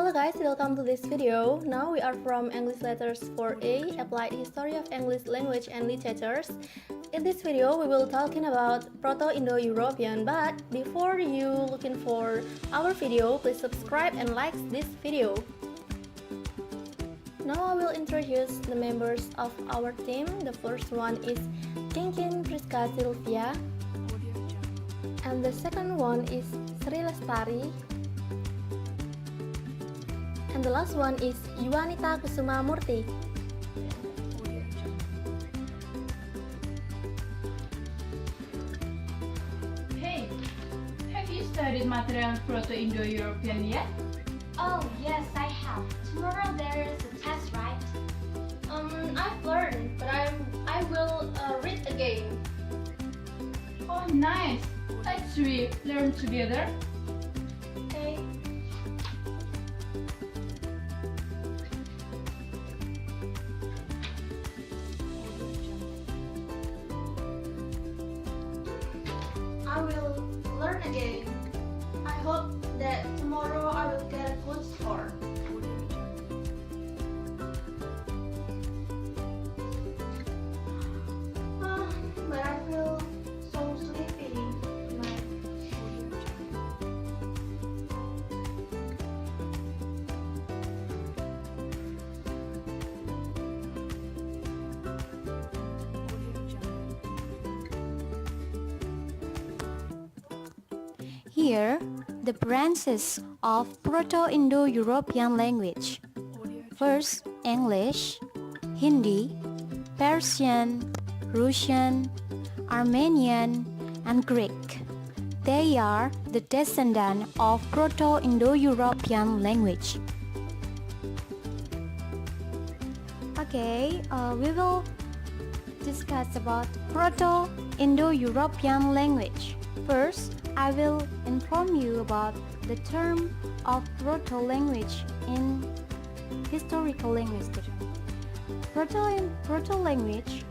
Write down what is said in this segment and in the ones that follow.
Hello guys, welcome to this video. Now we are from English Letters 4A, Applied History of English Language and Literatures. In this video, we will talking about Proto Indo European. But before you looking for our video, please subscribe and like this video. Now I will introduce the members of our team. The first one is Kinkin Priska Sylvia, and the second one is Sri Lestari, and the last one is Yuanita Kusuma Murti. Hey, have you studied material Proto Indo European yet? Oh, yes, I have. Tomorrow there is a test, right? I've learned, but I will read again. Oh, nice. Let's we learn together. Okay. I will learn again. I hope that tomorrow I will get a good score. But I feel so sleepy tonight. Here, the branches of Proto Indo European language. First, English, Hindi, Persian, Russian, Armenian, and Greek. They are the descendant of Proto Indo European language. Okay, we will discuss about Proto Indo European language. First, I will inform you about the term of Proto language in historical linguistics. Proto language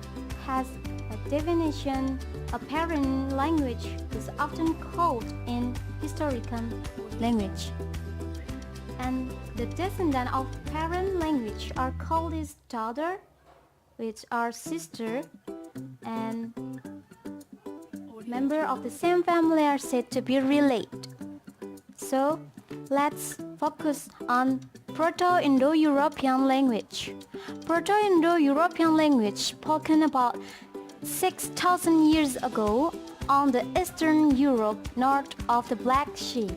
has a definition. A parent language is often called in historical language, and the descendant of parent language are called as daughter, which are sister, and member of the same family are said to be related. So let's focus on Proto Indo European language. Proto Indo European language spoken about 6,000 years ago on the Eastern Europe north of the Black Sea.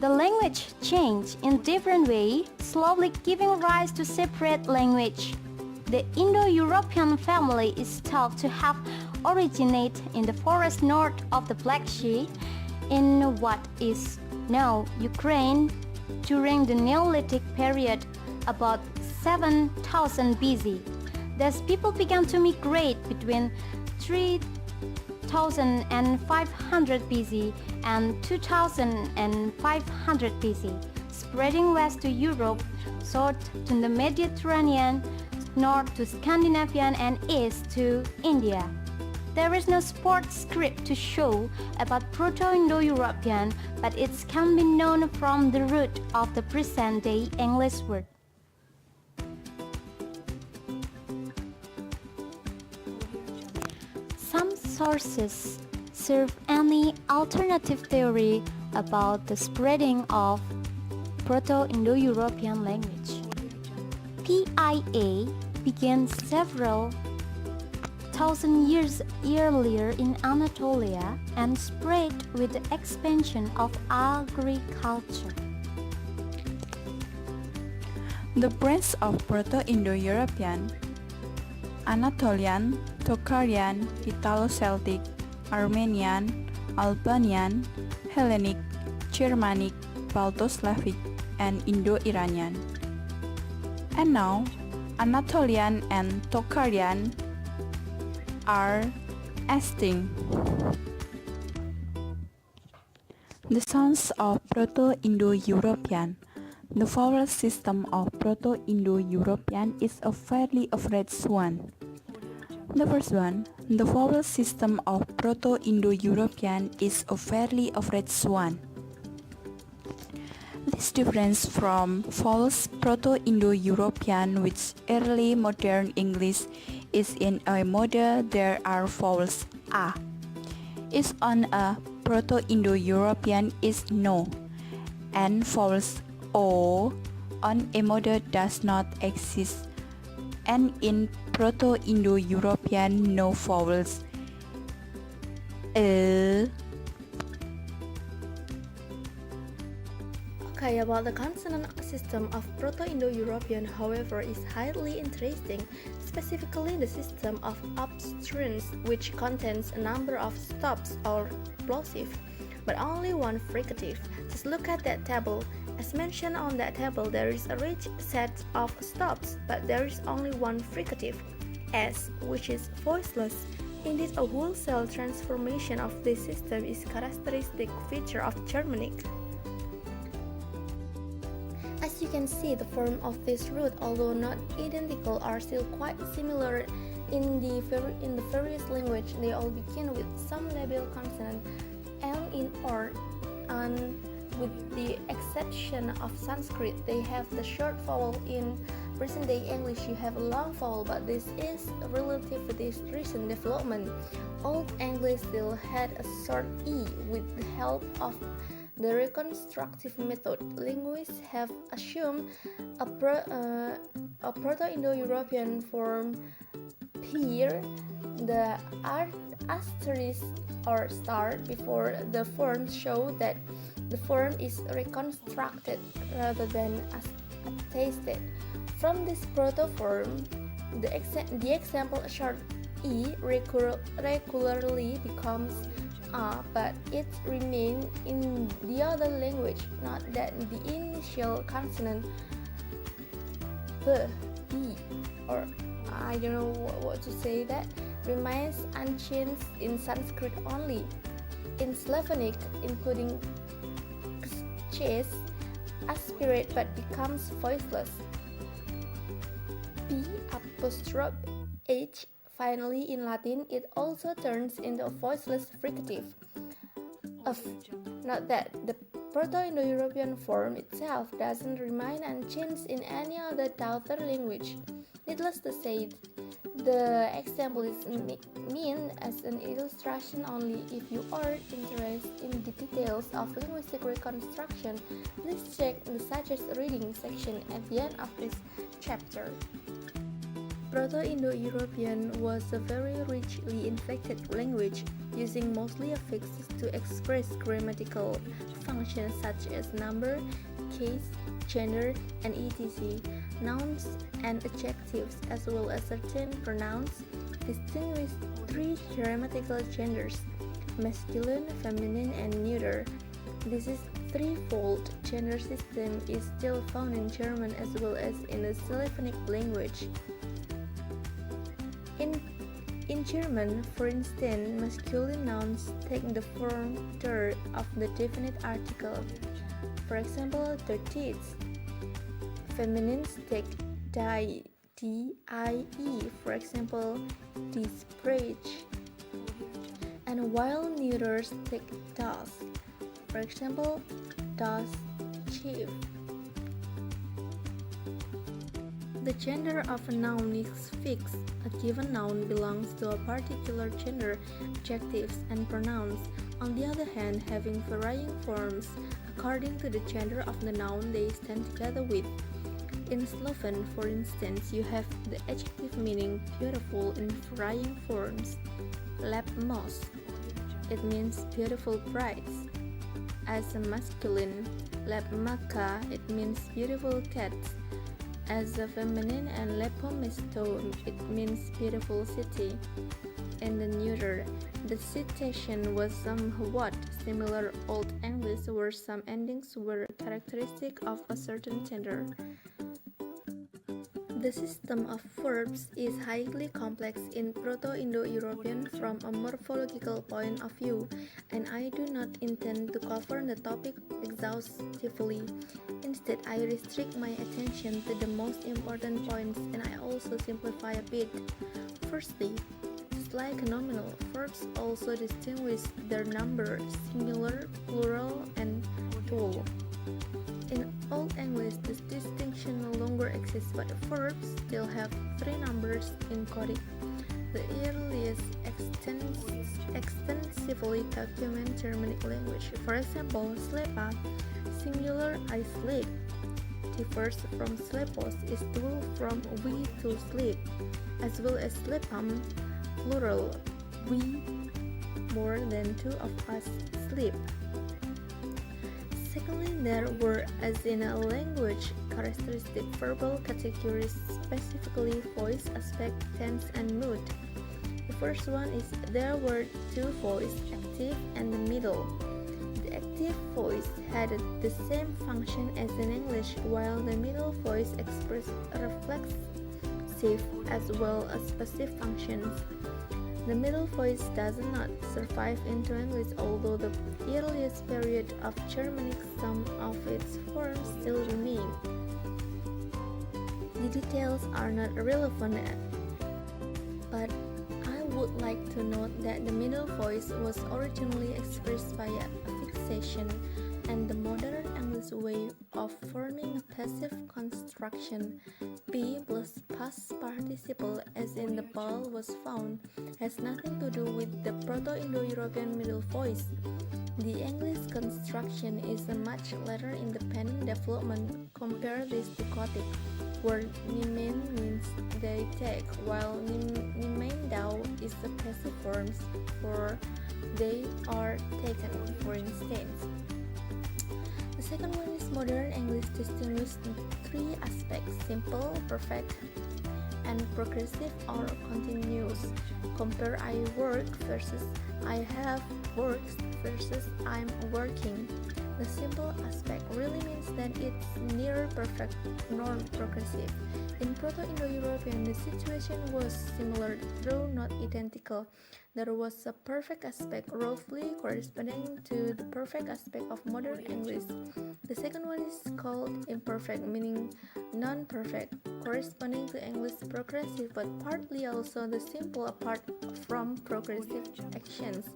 The language changed in different ways, slowly giving rise to separate language. The Indo-European family is thought to have originated in the forest north of the Black Sea in what is now Ukraine during the Neolithic period about 7,000 BC. Thus people began to migrate between 3,500 BC and 2,500 BC, spreading west to Europe, south to the Mediterranean, north to Scandinavian, and east to India. There is no sport script to show about Proto-Indo-European, but it can be known from the root of the present-day English word. Some sources serve any alternative theory about the spreading of Proto-Indo-European language. PIA began several thousand years earlier in Anatolia and spread with the expansion of agriculture. The branch of Proto-Indo-European, Anatolian, Tocharian, Italo-Celtic, Armenian, Albanian, Hellenic, Germanic, Balto-Slavic, and Indo-Iranian. And now, Anatolian and Tocharian are extinct. The sounds of Proto-Indo-European. The vowel system of Proto-Indo-European is a fairly average one. The first one, the vowel system of Proto-Indo-European is a fairly average one. its difference from false Proto Indo European, which early modern English is in a model there are vowels a. Is on a Proto Indo European is no, and vowels o on a model does not exist, and in Proto Indo European no vowels Okay, about the consonant system of Proto Indo European, however, is highly interesting, specifically the system of obstruents, which contains a number of stops or plosive, but only one fricative. Just look at that table. As mentioned on that table, there is a rich set of stops, but there is only one fricative, S, which is voiceless. Indeed, a wholesale transformation of this system is a characteristic feature of Germanic. As you can see, the form of this root, although not identical, are still quite similar in the various languages. They all begin with some labial consonant, and in or, and with the exception of Sanskrit, they have the short vowel. In present-day English, you have a long vowel, but this is relative to this recent development. Old English still had a short e with the help of the reconstructive method. Linguists have assumed a Proto-Indo-European form here, the asterisk or star before the form show that the form is reconstructed rather than attested. From this proto-form, the example short e regularly becomes but it remains in the other language, not that the initial consonant b, b, or I don't know what to say, that remains unchanged in Sanskrit only. In Slavonic, including ches, aspirate but becomes voiceless. P apostrophe H. Finally, in Latin, it also turns into a voiceless fricative. Note that the Proto-Indo-European form itself doesn't remain unchanged in any other daughter language. Needless to say, the example is meant as an illustration only. If you are interested in the details of linguistic reconstruction, please check the suggested reading section at the end of this chapter. Proto-Indo-European was a very richly inflected language, using mostly affixes to express grammatical functions such as number, case, gender, and etc. Nouns and adjectives, as well as certain pronouns, distinguish three grammatical genders: masculine, feminine, and neuter. This threefold gender system is still found in German as well as in the Slavonic language. In German, for instance, masculine nouns take the form der of the definite article. For example, der Tisch. Feminines take die, D-I-E. For example, die Sprach. And while neuters take das. For example, das Schiff. The gender of a noun is fixed. A given noun belongs to a particular gender, adjectives and pronouns, on the other hand, having varying forms according to the gender of the noun they stand together with. In Sloven, for instance, you have the adjective meaning beautiful in varying forms. Lepmos, it means beautiful brides. As a masculine, lepmaka, it means beautiful cats. As a feminine, and lepomesto, it means beautiful city. In the neuter, the citation was somewhat similar Old English, where some endings were characteristic of a certain gender. The system of verbs is highly complex in Proto-Indo-European from a morphological point of view, and I do not intend to cover the topic exhaustively. Instead, I restrict my attention to the most important points, and I also simplify a bit. Firstly, just like nominal, verbs also distinguish their number, singular, plural, and dual. In English, but verbs still have three numbers encoded. The earliest extensively documented Germanic language, for example, slepa, singular I sleep, differs from slepos, is to move from we to sleep, as well as slepam, plural, we, more than two of us sleep. Secondly, there were, as in a language, characteristic verbal categories, specifically voice, aspect, tense, and mood. The first one is there were two voices, active and the middle. The active voice had the same function as in English, while the middle voice expressed reflexive as well as passive functions. The middle voice does not survive into English, although the earliest period of Germanic some of its forms still remain. The details are not relevant, but I would like to note that the middle voice was originally expressed by affixation, and the modern English way of forming a passive construction, be plus past participle as in the ball was found, has nothing to do with the Proto Indo European middle voice. The English construction is a much later independent development. Compare this to Gothic, where nemen means they take, while nemendau is the passive forms for they are taken, for instance. The second one is modern English distinguished three aspects: simple, perfect, and progressive or continuous. Compare I work versus I have worked versus I'm working. The simple aspect really means that it's near perfect, non-progressive. In Proto Indo European, the situation was similar, though not identical. There was a perfect aspect roughly corresponding to the perfect aspect of modern English. The second one is called imperfect, meaning non-perfect, corresponding to English progressive, but partly also the simple apart from progressive actions.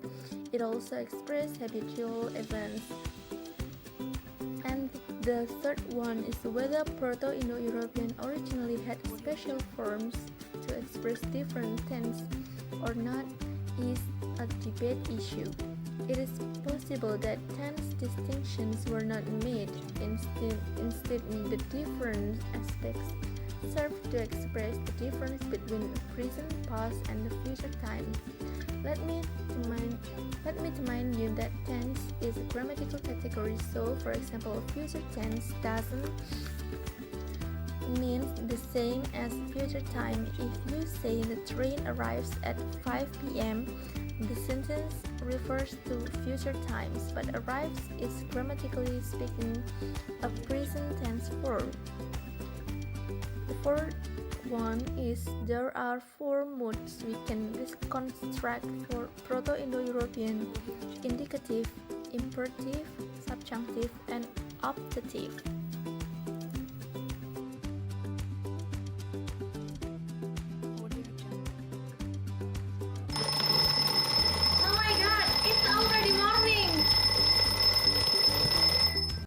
It also expresses habitual events. And the third one is whether Proto-Indo-European originally had special forms to express different tense or not is a debate issue. It is possible that tense distinctions were not made. Instead, the different aspects serve to express the difference between the present, past, and the future times. Let me remind you that tense is a grammatical category. So, for example, future tense doesn't mean the same as future time. If you say the train arrives at 5 p.m., the sentence refers to future times, but arrives is grammatically speaking a present tense form. The fourth one is there are four moods we can reconstruct for Proto-Indo-European: indicative, imperative, subjunctive, and optative.